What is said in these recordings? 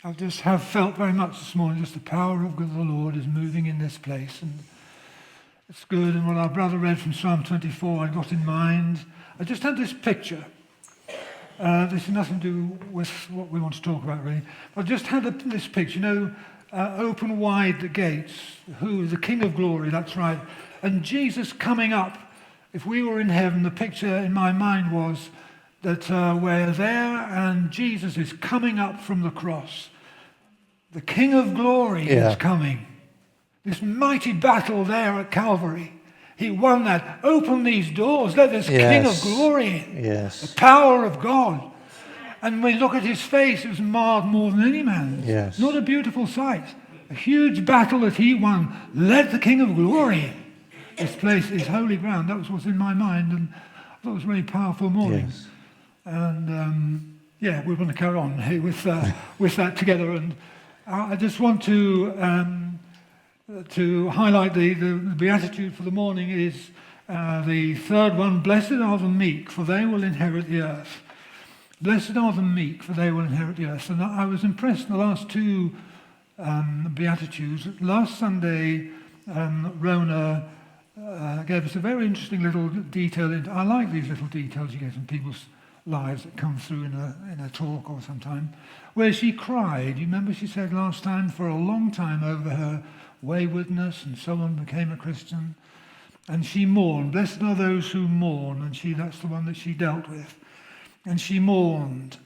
I just have felt very much this morning just the power of the Lord is moving in this place, and it's good. And what our brother read from Psalm 24 I got in mind. I just had this picture. This has nothing to do with what we want to talk about really. I just had this picture, open wide the gates, who the King of Glory, that's right, and Jesus coming up. If we were in heaven, the picture in my mind was that we're there and Jesus is coming up from the cross. The King of Glory is coming. This mighty battle there at Calvary. He won that. Open these doors. Let this King of Glory in. Yes. The power of God. And when we look at his face, it was marred more than any man's. Yes. Not a beautiful sight. A huge battle that he won. Let the King of Glory in. This place is holy ground. That was what's in my mind. And I thought it was a really powerful morning. Yes. And we're going to carry on with that together. And I just want to highlight the Beatitude for the morning is the third one. Blessed are the meek, for they will inherit the earth. Blessed are the meek, for they will inherit the earth. And I was impressed in the last two Beatitudes. Last Sunday, Rona gave us a very interesting little detail. I like these little details you get in people's lives that come through in a talk or sometime, where she cried. You remember she said last time for a long time over her waywardness, and someone became a Christian, and she mourned. Blessed are those who mourn, and that's the one that she dealt with, and she mourned.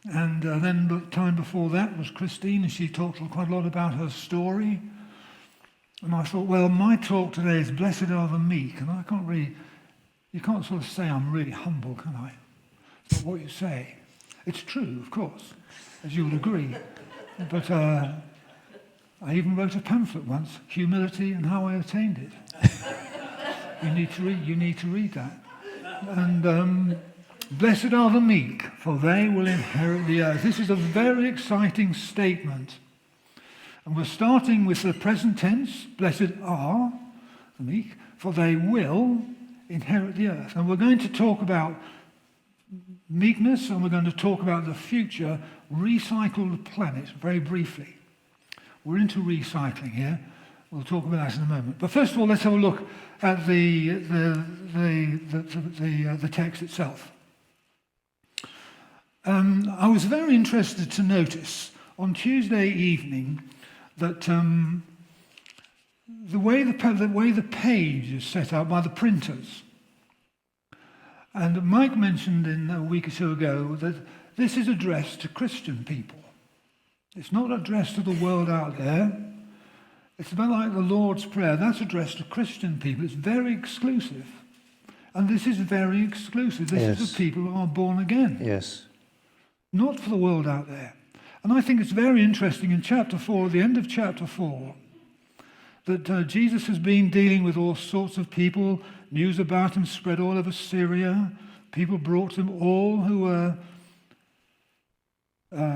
And then the time before that was Christine, and she talked quite a lot about her story. And I thought, well, my talk today is blessed are the meek, and you can't sort of say I'm really humble, can I? It's not what you say. It's true, of course, as you would agree. But I even wrote a pamphlet once, Humility and How I Attained It. You need to read that. And blessed are the meek, for they will inherit the earth. This is a very exciting statement. And we're starting with the present tense. Blessed are the meek, for they will inherit the earth. And we're going to talk about meekness, and we're going to talk about the future recycled planet very briefly. We're into recycling here. We'll talk about that in a moment. But first of all, let's have a look at the text itself. I was very interested to notice on Tuesday evening that the way the page is set out by the printers. And Mike mentioned a week or two ago that this is addressed to Christian people. It's not addressed to the world out there. It's a bit like the Lord's Prayer. That's addressed to Christian people. It's very exclusive. And this is very exclusive. This is for people who are born again. Yes. Not for the world out there. And I think it's very interesting in chapter 4, the end of chapter 4, that Jesus has been dealing with all sorts of people. News about him spread all over Syria. People brought to him all who were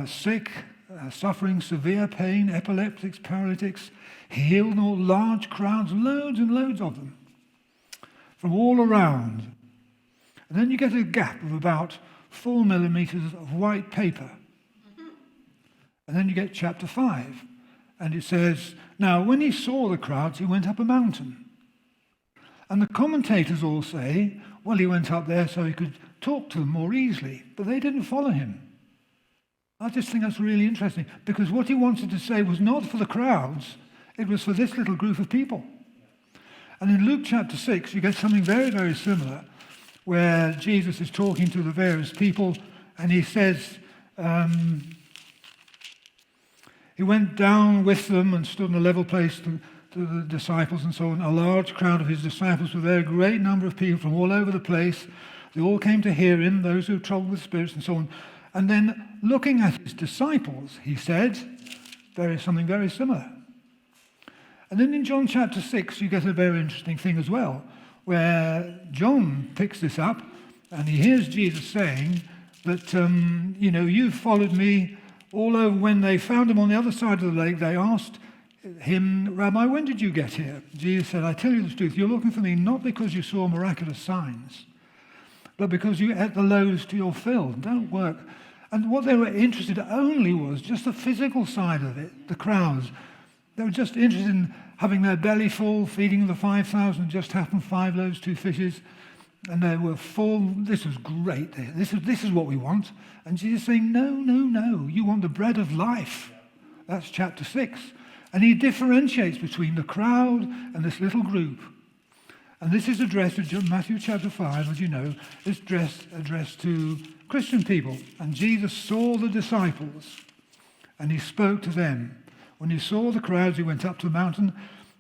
sick, suffering severe pain, epileptics, paralytics. He healed all large crowds, loads and loads of them, from all around. And then you get a gap of about 4 millimeters of white paper. And then you get chapter 5. And it says, now when he saw the crowds, he went up a mountain. And the commentators all say, well, he went up there so he could talk to them more easily. But they didn't follow him. I just think that's really interesting, because what he wanted to say was not for the crowds, it was for this little group of people. And in Luke chapter 6, you get something very, very similar, where Jesus is talking to the various people, and he says, he went down with them and stood in a level place to the disciples and so on. A large crowd of his disciples were there, a great number of people from all over the place. They all came to hear him, those who were troubled with spirits and so on. And then looking at his disciples, he said something very similar. And then in John chapter 6, you get a very interesting thing as well, where John picks this up and he hears Jesus saying that, you've followed me all over. When they found him on the other side of the lake, they asked him, Rabbi, when did you get here? Jesus said, I tell you the truth, you're looking for me not because you saw miraculous signs, but because you ate the loaves to your fill. Don't work. And what they were interested only was just the physical side of it, the crowds. They were just interested in having their belly full, feeding the 5,000, just happened, 5 loaves, 2 fishes. And they were full. This was great. This is what we want. And Jesus is saying, no, no, no. You want the bread of life. That's chapter 6. And he differentiates between the crowd and this little group. And this is addressed in Matthew chapter 5, as you know, is addressed to Christian people. And Jesus saw the disciples, and he spoke to them. When he saw the crowds, he went up to the mountain,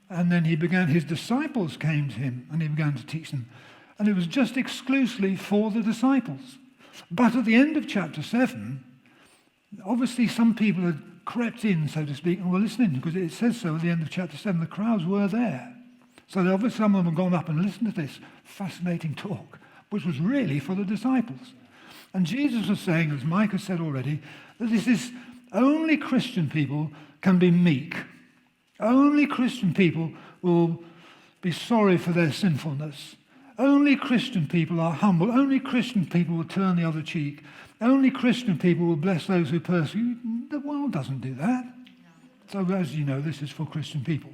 and then his disciples came to him, and he began to teach them. And it was just exclusively for the disciples. But at the end of chapter 7, obviously some people had crept in, so to speak, and were listening, because it says so at the end of chapter 7, the crowds were there. So obviously some of them had gone up and listened to this fascinating talk, which was really for the disciples. And Jesus was saying, as Mike has said already, that this is only Christian people can be meek. Only Christian people will be sorry for their sinfulness. Only Christian people are humble. Only Christian people will turn the other cheek. Only Christian people will bless those who persecute. The world doesn't do that. So as you know, this is for Christian people.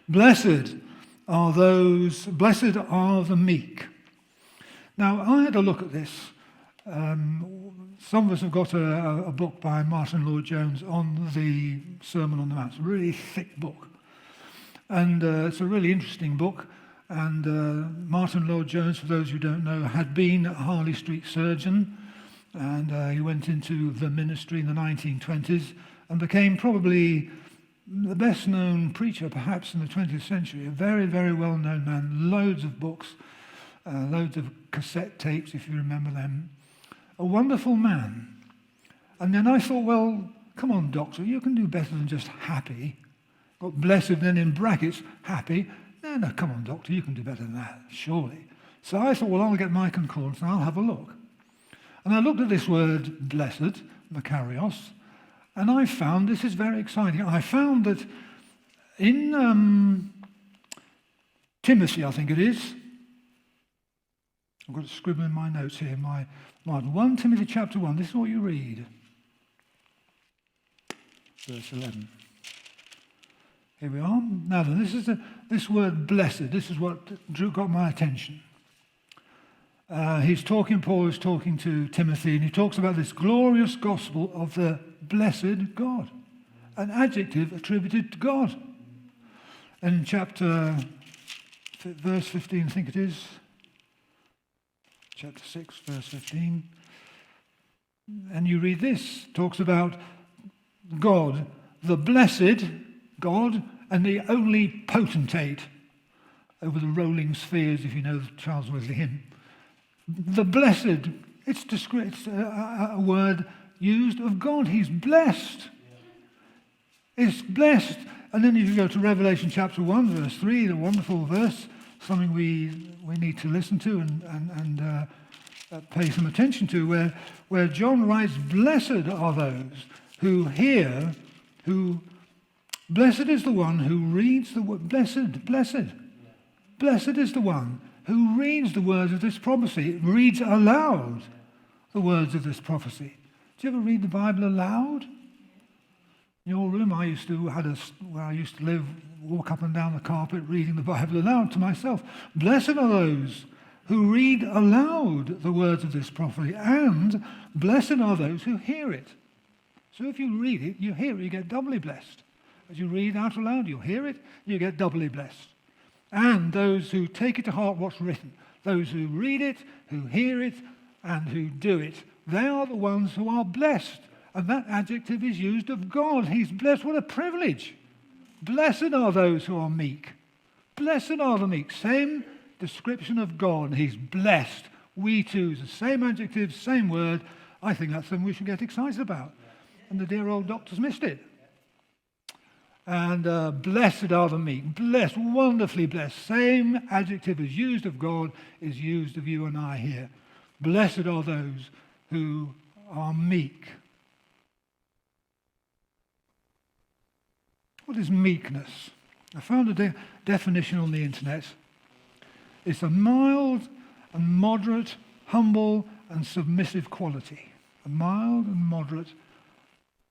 Blessed are the meek. Now, I had a look at this. Some of us have got a book by Martin Lloyd-Jones on the Sermon on the Mount. It's a really thick book. And it's a really interesting book. And Martin Lloyd-Jones, for those who don't know, had been a Harley Street surgeon. And he went into the ministry in the 1920s and became probably the best-known preacher, perhaps, in the 20th century. A very, very well-known man. Loads of books, loads of cassette tapes, if you remember them. A wonderful man. And then I thought, well, come on, doctor, you can do better than just happy. Got blessed, then in brackets, happy. No, come on, doctor, you can do better than that, surely. So I thought, well, I'll get my concordance and I'll have a look. And I looked at this word, blessed, makarios, and I found, this is very exciting, I found that in Timothy, I think it is, I've got to scribble in my notes here, my 1 Timothy chapter 1, this is what you read. Verse 11. Here we are. Now then, this word blessed, this is what got my attention. Paul is talking to Timothy, and he talks about this glorious gospel of the blessed God, an adjective attributed to God. In verse 15, I think it is, chapter 6, verse 15, and you read this, talks about God, the blessed God, and the only potentate over the rolling spheres, if you know the Charles Wesley hymn. The blessed, it's a word used of God. He's blessed. It's blessed. And then if you go to Revelation chapter 1, verse 3, the wonderful verse, something we need to listen to and pay some attention to, where John writes, blessed are those who hear, blessed is the one who reads the word, blessed is the one who reads the words of this prophecy, reads aloud the words of this prophecy. Do you ever read the Bible aloud? In your room, where I used to live, walk up and down the carpet reading the Bible aloud to myself. Blessed are those who read aloud the words of this prophecy, and blessed are those who hear it. So if you read it, you hear it, you get doubly blessed. As you read out aloud, you hear it, you get doubly blessed. And those who take it to heart what's written, those who read it, who hear it, and who do it, they are the ones who are blessed. And that adjective is used of God. He's blessed. What a privilege. Blessed are those who are meek. Blessed are the meek. Same description of God. He's blessed. We too, the same adjective, same word. I think that's something we should get excited about. And the dear old doctor's missed it. And blessed are the meek. Blessed, wonderfully blessed. Same adjective is used of God is used of you and I here. Blessed are those who are meek. What is meekness? I found a definition on the internet. It's a mild and moderate, humble and submissive quality. A mild and moderate,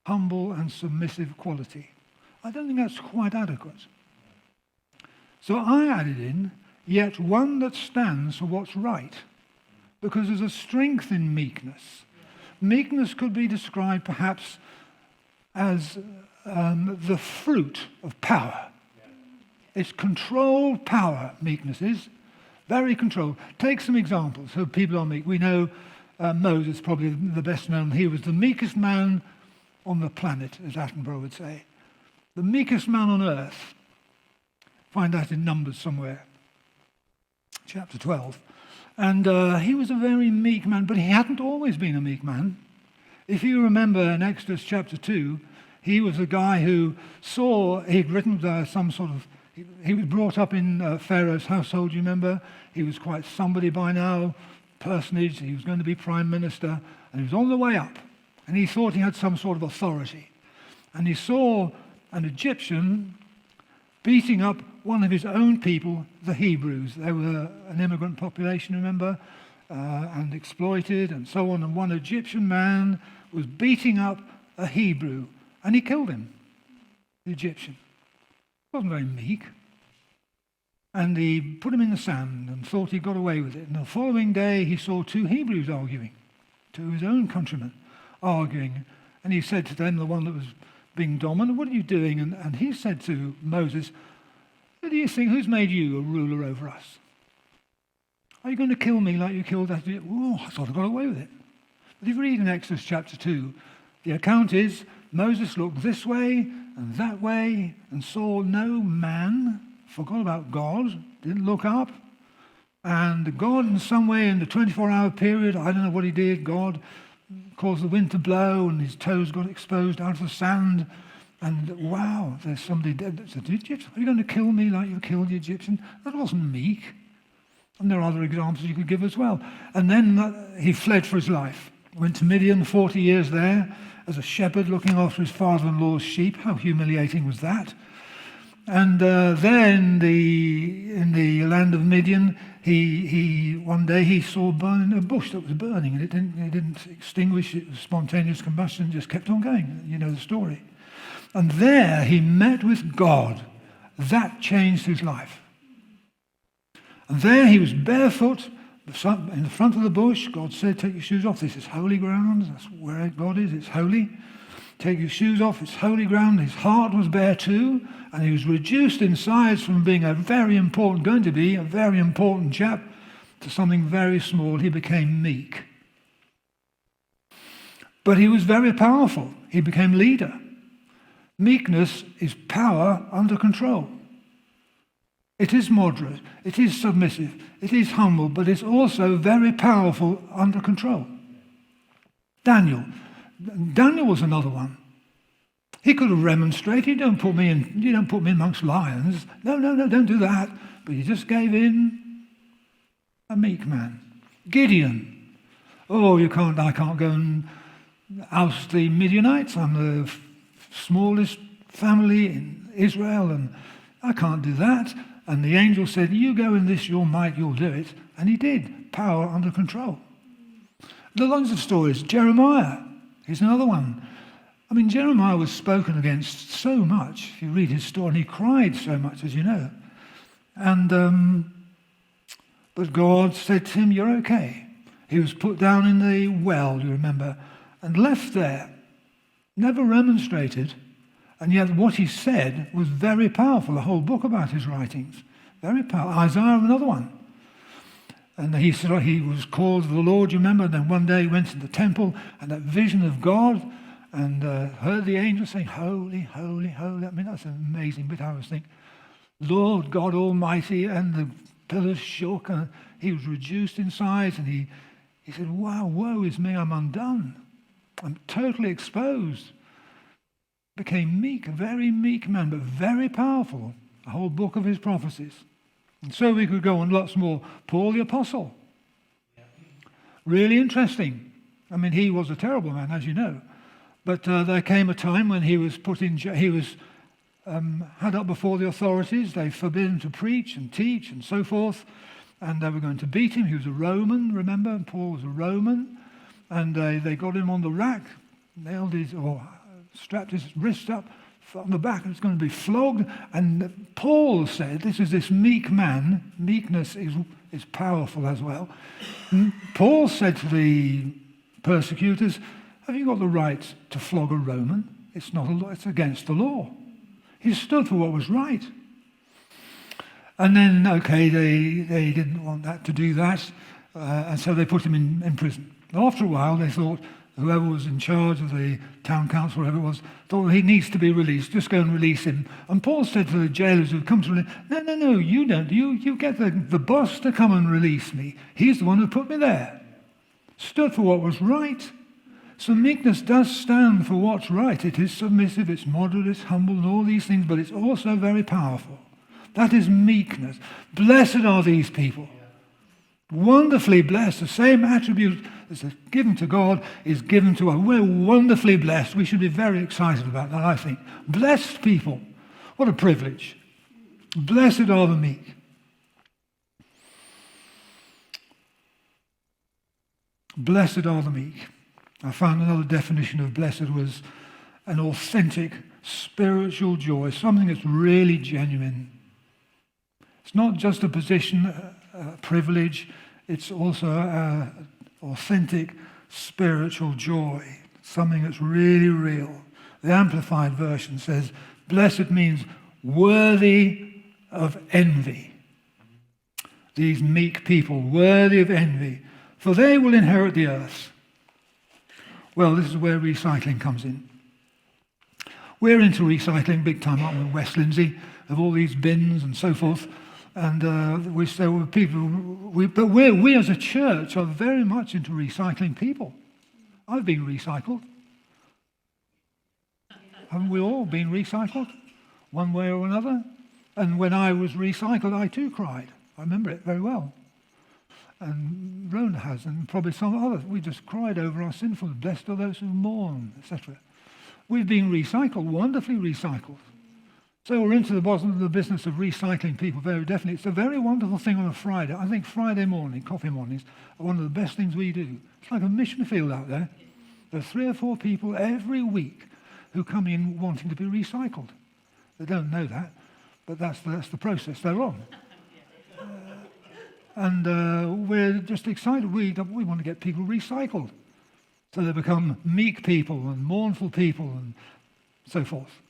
humble and submissive quality. I don't think that's quite adequate. So I added in, yet one that stands for what's right, because there's a strength in meekness. Meekness could be described perhaps as the fruit of power. It's controlled power, meekness is. Very controlled. Take some examples of people are meek. We know Moses, probably the best known. He was the meekest man on the planet, as Attenborough would say. The meekest man on earth. Find that in Numbers somewhere. Chapter 12. And he was a very meek man, but he hadn't always been a meek man. If you remember in Exodus chapter 2, he was a guy who saw, he'd written some sort of, he was brought up in Pharaoh's household, you remember? He was quite somebody by now, personage, he was going to be prime minister, and he was on the way up. And he thought he had some sort of authority. And he saw an Egyptian beating up one of his own people, the Hebrews. They were an immigrant population, remember, and exploited and so on. And one Egyptian man was beating up a Hebrew, and he killed him, the Egyptian. He wasn't very meek. And he put him in the sand and thought he got away with it. And the following day he saw two Hebrews arguing, two of his own countrymen arguing. And he said to them, the one that was being dominant, what are you doing? And he said to Moses, what do you think, who's made you a ruler over us? Are you going to kill me like you killed that? Oh, I thought I got away with it. But if you read in Exodus chapter 2, the account is Moses looked this way and that way and saw no man, forgot about God, didn't look up. And God in some way in the 24-hour period, I don't know what he did, God caused the wind to blow and his toes got exposed out of the sand. And wow, there's somebody dead. That's an Egyptian. Are you going to kill me like you killed the Egyptian? That wasn't meek. And there are other examples you could give as well. And then he fled for his life. Went to Midian, 40 years there, as a shepherd looking after his father-in-law's sheep. How humiliating was that? And there in the land of Midian, he one day he saw a bush that was burning, and it didn't extinguish. It was spontaneous combustion, just kept on going. You know the story. And there he met with God. That changed his life. And there he was barefoot in the front of the bush. God said, take your shoes off. This is holy ground. That's where God is. It's holy. Take your shoes off. It's holy ground. His heart was bare too. And he was reduced in size from being going to be a very important chap, to something very small. He became meek. But he was very powerful. He became leader. Meekness is power under control. It is moderate, it is submissive, it is humble, but it's also very powerful under control. Daniel was another one. He could have remonstrated, you don't put me amongst lions. No, don't do that. But he just gave in. A meek man. Gideon. Oh, I can't go and oust the Midianites. I'm the smallest family in Israel, and I can't do that. And the angel said, you go in this, your might, you'll do it. And he did. Power under control. There are lots of stories. Jeremiah is another one. I mean, Jeremiah was spoken against so much. If you read his story, and he cried so much, as you know. And but God said to him, you're okay. He was put down in the well, you remember, and left there. Never remonstrated. And yet what he said was very powerful. A whole book about his writings. Very powerful. Isaiah, another one. And he said he was called the Lord, you remember. And then one day he went to the temple, and that vision of God, and heard the angel saying, holy, holy, holy. I mean, that's an amazing bit. I was thinking, Lord God Almighty, and the pillars shook, and he was reduced in size, and he said, wow, woe is me, I'm undone. I'm totally exposed. Became meek, a very meek man, but very powerful. A whole book of his prophecies. And so we could go on lots more. Paul the Apostle. Really interesting. I mean, he was a terrible man, as you know. But there came a time when he was put in jail. He was had up before the authorities. They forbid him to preach and teach and so forth. and they were going to beat him. He was a Roman, remember? And Paul was a Roman. And they got him on the rack, strapped his wrist up on the back, and it's going to be flogged. And Paul said, this is this meek man. Meekness is powerful as well. Paul said to the persecutors, have you got the right to flog a Roman? It's not a law, it's against the law. He stood for what was right. And then, they didn't want that to do that, and so they put him in prison. After a while, they thought, whoever was in charge of the town council, whoever it was, thought, well, he needs to be released. Just go and release him. And Paul said to the jailers who had come to release, no, you don't. You get the boss to come and release me. He's the one who put me there. Stood for what was right. So meekness does stand for what's right. It is submissive, it's moderate, it's humble, and all these things, but it's also very powerful. That is meekness. Blessed are these people. Wonderfully blessed. The same attribute that's given to God is given to us. We're wonderfully blessed. We should be very excited about that, I think. Blessed people. What a privilege. Blessed are the meek. Blessed are the meek. I found another definition of blessed was an authentic spiritual joy, something that's really genuine. It's not just a position, a privilege, it's also authentic spiritual joy, something that's really real. The Amplified Version says, blessed means worthy of envy. These meek people, worthy of envy, for they will inherit the earth. Well, this is where recycling comes in. We're into recycling big time, aren't we, in West Lindsey, of all these bins and so forth. And which there were people, but we as a church are very much into recycling people. I've been recycled. Haven't we all been recycled, one way or another? And when I was recycled, I too cried. I remember it very well. And Rona has, and probably some others. We just cried over our sinfulness. Blessed are those who mourn, etc. We've been recycled, wonderfully recycled. So we're into the bottom of the business of recycling people, very definitely. It's a very wonderful thing on a Friday. I think Friday morning, coffee mornings, are one of the best things we do. It's like a mission field out there. There are 3 or 4 people every week who come in wanting to be recycled. They don't know that, but that's the process they're on. And we're just excited. We want to get people recycled. So they become meek people and mournful people and so forth.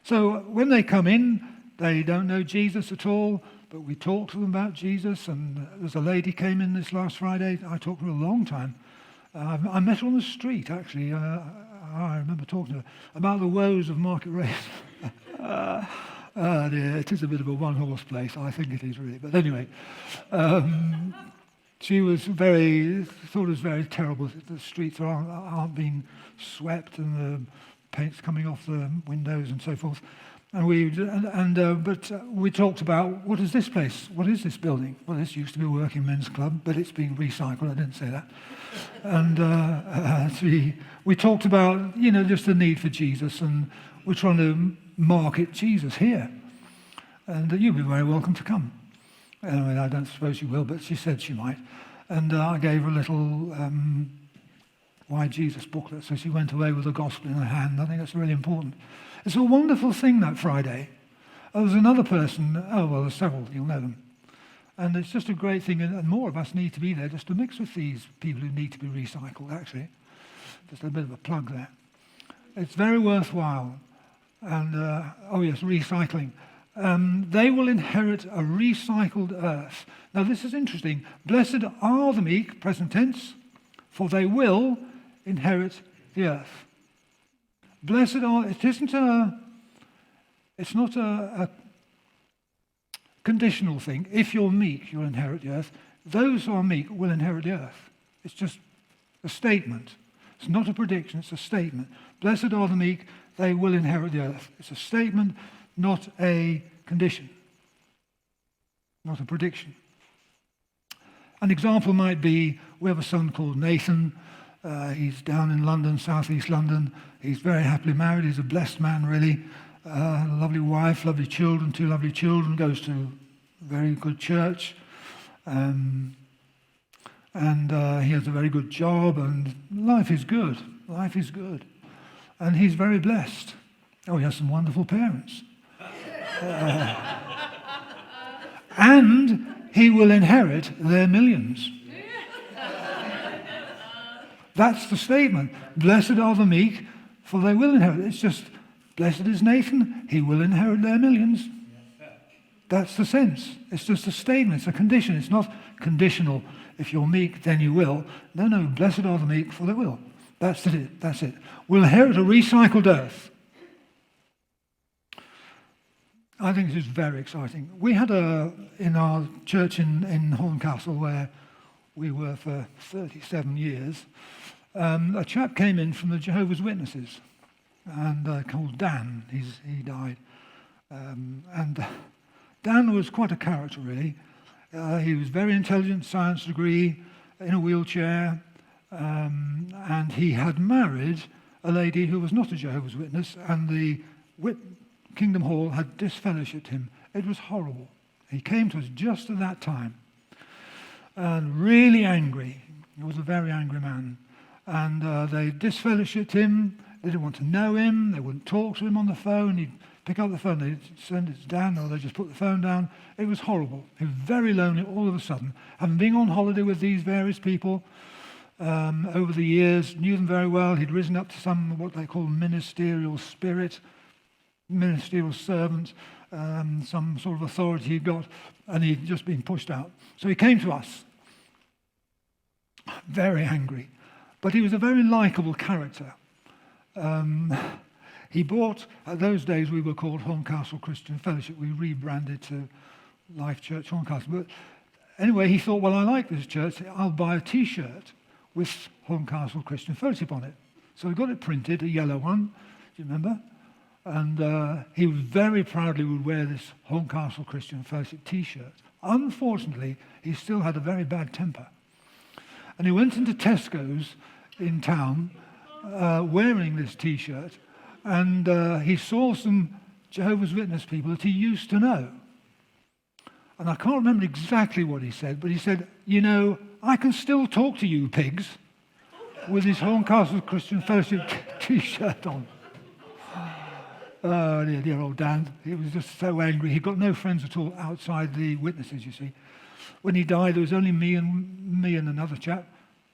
So when they come in, they don't know Jesus at all, but we talk to them about Jesus. And there's a lady came in this last Friday. I talked to her a long time. I met her on the street, actually. I remember talking to her about the woes of Market Rasen. Dear, it is a bit of a one-horse place. I think it is really. But anyway, she was thought it was very terrible. The streets aren't being swept and the paint's coming off the windows and so forth. And we talked about, what is this place? What is this building? Well, this used to be a working men's club, but it's being recycled. I didn't say that. And we talked about, just the need for Jesus, and we're trying to market Jesus here. And you'll be very welcome to come. Anyway, I don't suppose you will, but she said she might. And I gave her a little Why Jesus booklet, so she went away with the gospel in her hand. I think that's really important. It's a wonderful thing that Friday. There was another person, there's several, you'll know them. And it's just a great thing, and more of us need to be there just to mix with these people who need to be recycled, actually. Just a bit of a plug there. It's very worthwhile. And, recycling. They will inherit a recycled earth. Now, this is interesting. Blessed are the meek, present tense, for they will inherit the earth. Blessed are, it's not a conditional thing. If you're meek, you'll inherit the earth. Those who are meek will inherit the earth. It's just a statement. It's not a prediction, it's a statement. Blessed are the meek, they will inherit the earth. It's a statement, not a condition, not a prediction. An example might be, we have a son called Nathan. He's down in London, southeast London. He's very happily married. He's a blessed man, really. A lovely wife, lovely children, 2 lovely children, goes to a very good church. And he has a very good job, and life is good. Life is good. And he's very blessed. Oh, he has some wonderful parents. And he will inherit their millions. That's the statement. Blessed are the meek, for they will inherit. It's just, blessed is Nathan, he will inherit their millions. That's the sense. It's just a statement. It's a condition. It's not conditional. If you're meek, then you will. No, blessed are the meek, for they will. That's it. That's it. We'll inherit a recycled earth. I think this is very exciting. We had in our church in Horncastle, where we were for 37 years, a chap came in from the Jehovah's Witnesses, and called Dan. He died. And Dan was quite a character, really. He was very intelligent, science degree, in a wheelchair, and he had married a lady who was not a Jehovah's Witness, and the Kingdom Hall had disfellowshipped him. It was horrible. He came to us just at that time, and really angry. He was a very angry man. And they disfellowshipped him. They didn't want to know him. They wouldn't talk to him on the phone. He'd pick up the phone, they'd send it to Dan, or they'd just put the phone down. It was horrible. He was very lonely all of a sudden. Having been on holiday with these various people over the years, knew them very well. He'd risen up to some, what they call ministerial spirit, ministerial servant, some sort of authority he got, and he'd just been pushed out. So he came to us, very angry. But he was a very likeable character. He bought, at those days we were called Horncastle Christian Fellowship. We rebranded to Life Church Horncastle. But anyway, he thought, well, I like this church. I'll buy a T-shirt with Horncastle Christian Fellowship on it. So we got it printed, a yellow one, do you remember? And he very proudly would wear this Horncastle Christian Fellowship T-shirt. Unfortunately, he still had a very bad temper. And he went into Tesco's in town wearing this T-shirt, and he saw some Jehovah's Witness people that he used to know. And I can't remember exactly what he said, but he said, you know, I can still talk to you pigs, with his Horncastle Christian Fellowship T-shirt on. Oh, dear old Dan. He was just so angry. He got no friends at all outside the witnesses, you see. When he died, there was only me and another chap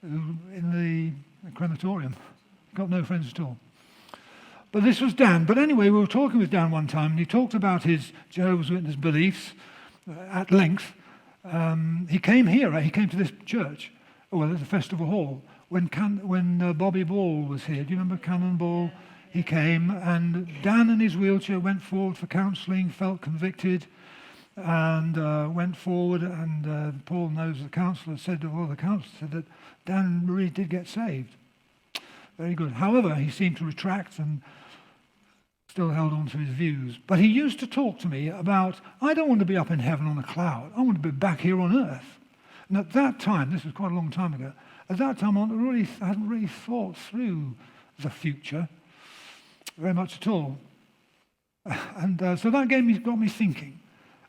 in the crematorium. Got no friends at all. But this was Dan. But anyway, we were talking with Dan one time, and he talked about his Jehovah's Witness beliefs at length. He came here. He came to this church, well, at the festival hall, when Bobby Ball was here. Do you remember Canon Ball? He came, and Dan in his wheelchair went forward for counselling, felt convicted, and went forward, and Paul knows the counsellor said, or the counsellor said that Dan really did get saved. Very good. However, he seemed to retract and still held on to his views. But he used to talk to me about, I don't want to be up in heaven on a cloud. I want to be back here on earth. And at that time, this was quite a long time ago, at that time I hadn't really thought through the future very much at all. And so that got me thinking,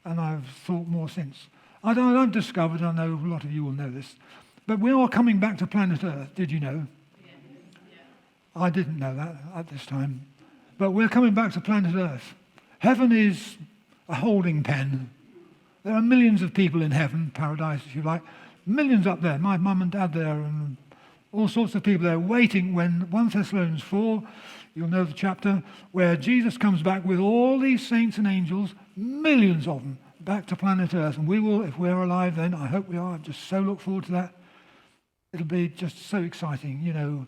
and I've thought more since. I've discovered, I know a lot of you will know this, but we are coming back to planet Earth. Did you know? I didn't know that at this time. But we're coming back to planet Earth. Heaven is a holding pen. There are millions of people in heaven, paradise if you like, millions up there, my mum and dad there, and all sorts of people there waiting when 1 Thessalonians 4, you'll know the chapter, where Jesus comes back with all these saints and angels, millions of them, back to planet Earth. And we will, if we're alive then, I hope we are, I just so look forward to that. It'll be just so exciting, you know.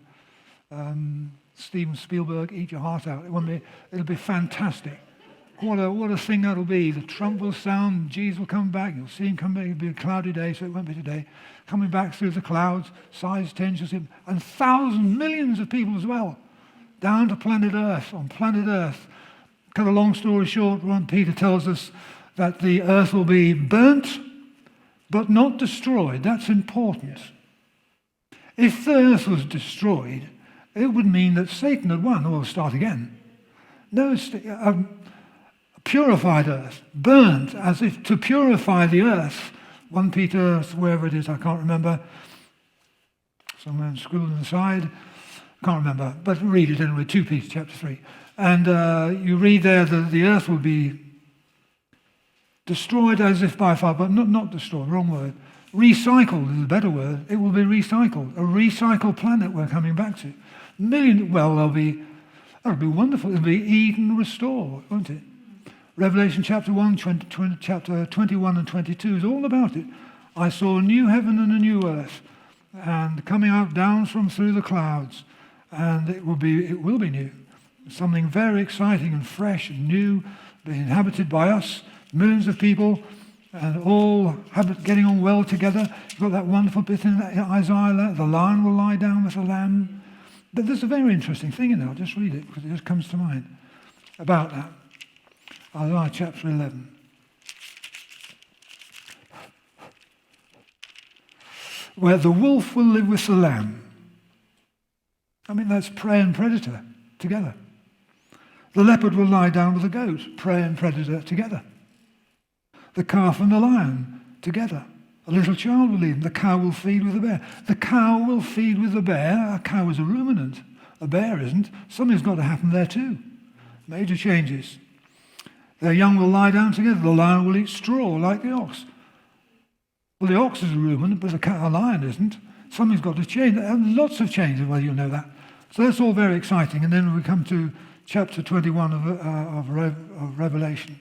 Steven Spielberg, eat your heart out. It'll be fantastic. What a thing that'll be. The trump will sound, Jesus will come back, you'll see him come back. It'll be a cloudy day, so it won't be today. Coming back through the clouds, size 10, and thousands, millions of people as well, down to planet Earth, on planet Earth. Cut a long story short, 1 Peter tells us that the earth will be burnt, but not destroyed. That's important. If the earth was destroyed, it would mean that Satan had won, or will start again. No, a purified earth, burnt, as if to purify the earth 1 Peter, wherever it is, I can't remember. Somewhere scribbled on the side. Can't remember, but read it anyway, 2 Peter chapter 3. And you read there that the earth will be destroyed as if by fire, but not destroyed, wrong word. Recycled is a better word. It will be recycled. A recycled planet we're coming back to. That'll be wonderful. It'll be Eden restored, won't it? Revelation chapter 1, chapter 21 and 22 is all about it. I saw a new heaven and a new earth, and coming out down from through the clouds, and it will be new. Something very exciting and fresh and new, being inhabited by us, millions of people, and all getting on well together. You've got that wonderful bit in Isaiah, the lion will lie down with the lamb. But there's a very interesting thing in there. I'll just read it because it just comes to mind about that. Isaiah chapter 11. Where the wolf will live with the lamb. I mean, that's prey and predator together. The leopard will lie down with the goat, prey and predator together. The calf and the lion together. A little child will lead them. The cow will feed with the bear. The cow will feed with the bear. A cow is a ruminant. A bear isn't. Something's got to happen there too. Major changes. Their young will lie down together. The lion will eat straw like the ox. Well, the ox is a ruminant, but a lion isn't. Something's got to change. Lots of changes, well, you'll know that. So that's all very exciting. And then we come to chapter 21 of Revelation,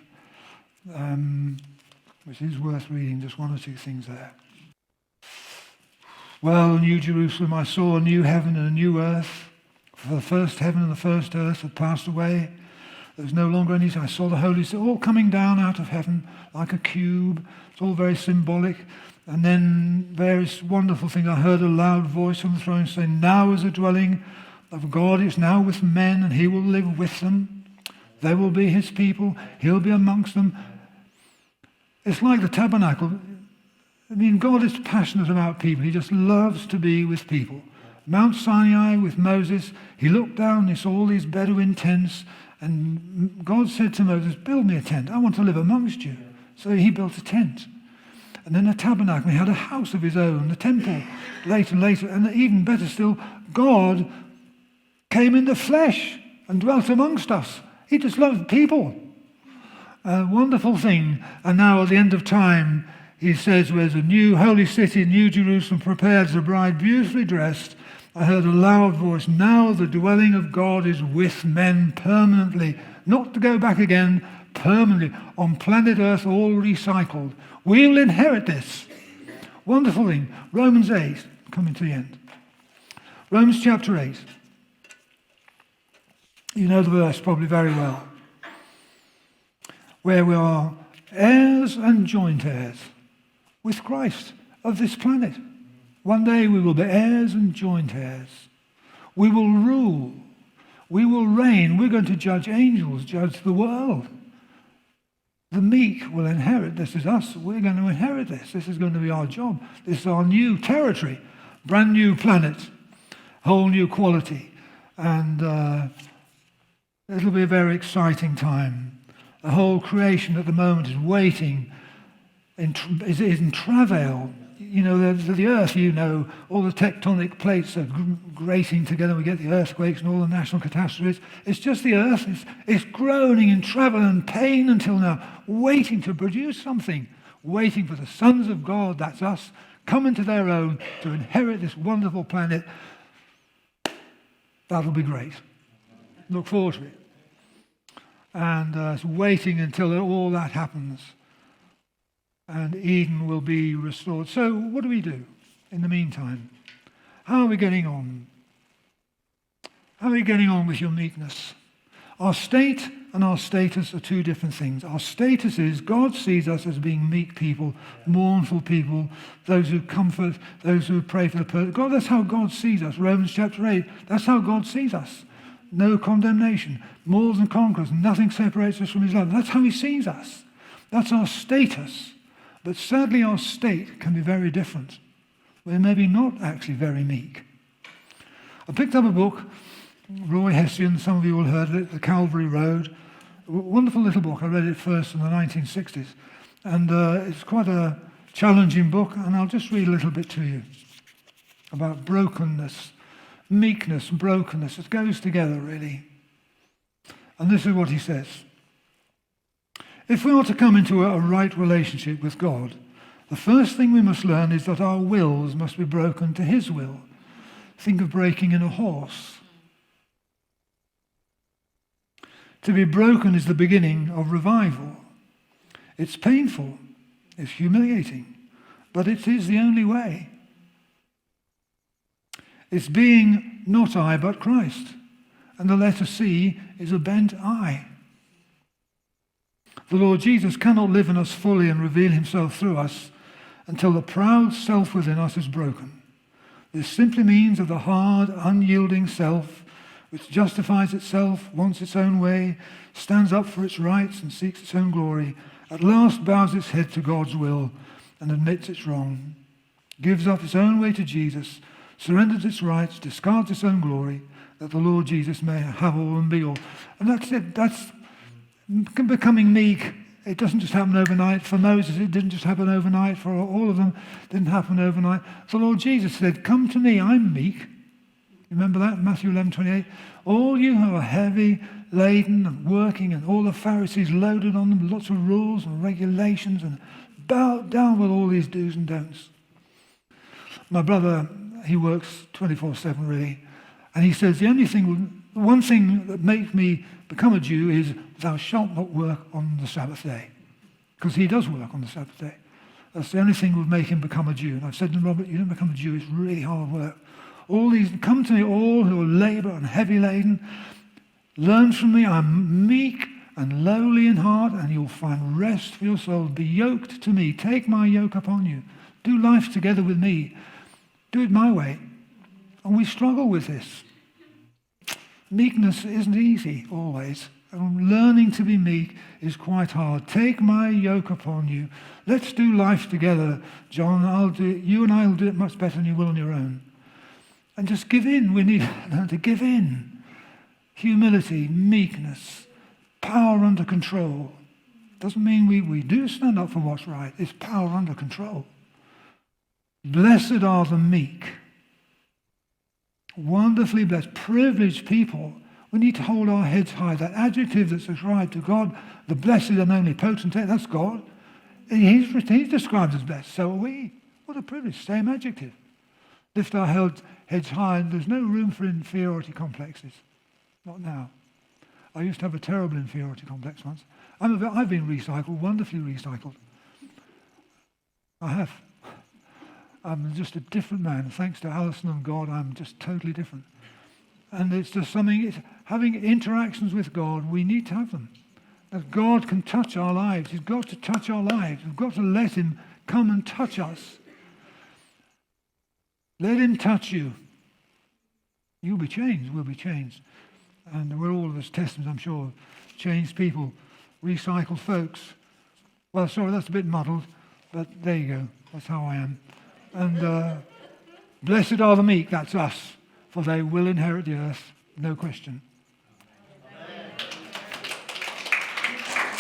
which is worth reading, just one or two things there. Well, New Jerusalem, I saw a new heaven and a new earth. For the first heaven and the first earth had passed away. There was no longer any. I saw the Holy City all coming down out of heaven like a cube. It's all very symbolic. And then various wonderful things. I heard a loud voice from the throne saying, now is the dwelling of God. It's now with men, and he will live with them. They will be his people. He'll be amongst them. It's like the tabernacle. I mean, God is passionate about people. He just loves to be with people. Mount Sinai with Moses, he looked down, he saw all these Bedouin tents, and God said to Moses, build me a tent. I want to live amongst you. So he built a tent. And then a tabernacle. He had a house of his own, a temple, later. And even better still, God came in the flesh and dwelt amongst us. He just loved people. A wonderful thing. And now at the end of time, he says, there's a new holy city, New Jerusalem, prepared as a bride, beautifully dressed. I heard a loud voice, now the dwelling of God is with men permanently, not to go back again, permanently, on planet Earth, all recycled. We will inherit this. Wonderful thing. Romans 8, coming to the end. Romans chapter 8. You know the verse probably very well. Where we are heirs and joint heirs with Christ of this planet. One day we will be heirs and joint heirs. We will rule. We will reign. We're going to judge angels, judge the world. The meek will inherit. This is us. We're going to inherit this. This is going to be our job. This is our new territory. Brand new planet. Whole new quality. And it'll be a very exciting time. The whole creation at the moment is waiting, is in travail. You know, the earth, you know, all the tectonic plates are grating together. We get the earthquakes and all the national catastrophes. It's just the earth. It's groaning in travail and pain until now, waiting to produce something, waiting for the sons of God, that's us, come into their own to inherit this wonderful planet. That'll be great. Look forward to it. And it's waiting until all that happens. And Eden will be restored. So what do we do in the meantime? How are we getting on? How are we getting on with your meekness? Our state and our status are two different things. Our status is God sees us as being meek people, mournful people, those who comfort, those who pray for the person. God, that's how God sees us. Romans chapter 8, that's how God sees us. No condemnation, more than conquerors, nothing separates us from his love. That's how he sees us. That's our status. But sadly, our state can be very different. We're maybe not actually very meek. I picked up a book, Roy Hessian, some of you will have heard of it, The Calvary Road. A wonderful little book. I read it first in the 1960s. And it's quite a challenging book, and I'll just read a little bit to you about brokenness, meekness and brokenness. It goes together, really. And this is what he says. If we are to come into a right relationship with God, the first thing we must learn is that our wills must be broken to his will. Think of breaking in a horse. To be broken is the beginning of revival. It's painful, it's humiliating, but it is the only way. It's being not I, but Christ. And the letter C is a bent I. The Lord Jesus cannot live in us fully and reveal himself through us until the proud self within us is broken. This simply means that the hard, unyielding self, which justifies itself, wants its own way, stands up for its rights and seeks its own glory, at last bows its head to God's will and admits it's wrong, gives up its own way to Jesus, surrenders its rights, discards its own glory, that the Lord Jesus may have all and be all. And that's it. That's becoming meek. It doesn't just happen overnight. For Moses, it didn't just happen overnight. For all of them, it didn't happen overnight. The Lord Jesus said, come to me, I'm meek. Remember that? Matthew 11:28. All you who are heavy laden and working, and all the Pharisees loaded on them, lots of rules and regulations, and bowed down with all these do's and don'ts. My brother, he works 24/7 really, and he says one thing that makes me become a Jew is thou shalt not work on the Sabbath day, because he does work on the Sabbath day. That's the only thing that would make him become a Jew. And I've said to him, Robert, you don't become a Jew, it's really hard work. Come to me, all who are labor and heavy laden. Learn from me, I'm meek and lowly in heart, and you'll find rest for your soul. Be yoked to me. Take my yoke upon you. Do life together with me. Do it my way. And we struggle with this. Meekness isn't easy, always. And learning to be meek is quite hard. Take my yoke upon you. Let's do life together, John. I'll do it. You and I will do it much better than you will on your own. And just give in. We need to learn to give in. Humility, meekness, power under control. Doesn't mean we do stand up for what's right. It's power under control. Blessed are the meek. Wonderfully blessed, privileged people. We need to hold our heads high. That adjective that's ascribed to God, the blessed and only potentate, that's God. He's described as blessed. So are we. What a privilege. Same adjective. Lift our heads high, and there's no room for inferiority complexes. Not now. I used to have a terrible inferiority complex once. I've been recycled, wonderfully recycled. I have. I'm just a different man. Thanks to Alison and God, I'm just totally different. And it's just having interactions with God, we need to have them. That God can touch our lives. He's got to touch our lives. We've got to let him come and touch us. Let him touch you. You'll be changed. We'll be changed. And we're all of us testaments, I'm sure, changed people, recycled folks. Well, sorry, that's a bit muddled, but there you go. That's how I am. And blessed are the meek, that's us, for they will inherit the earth, no question.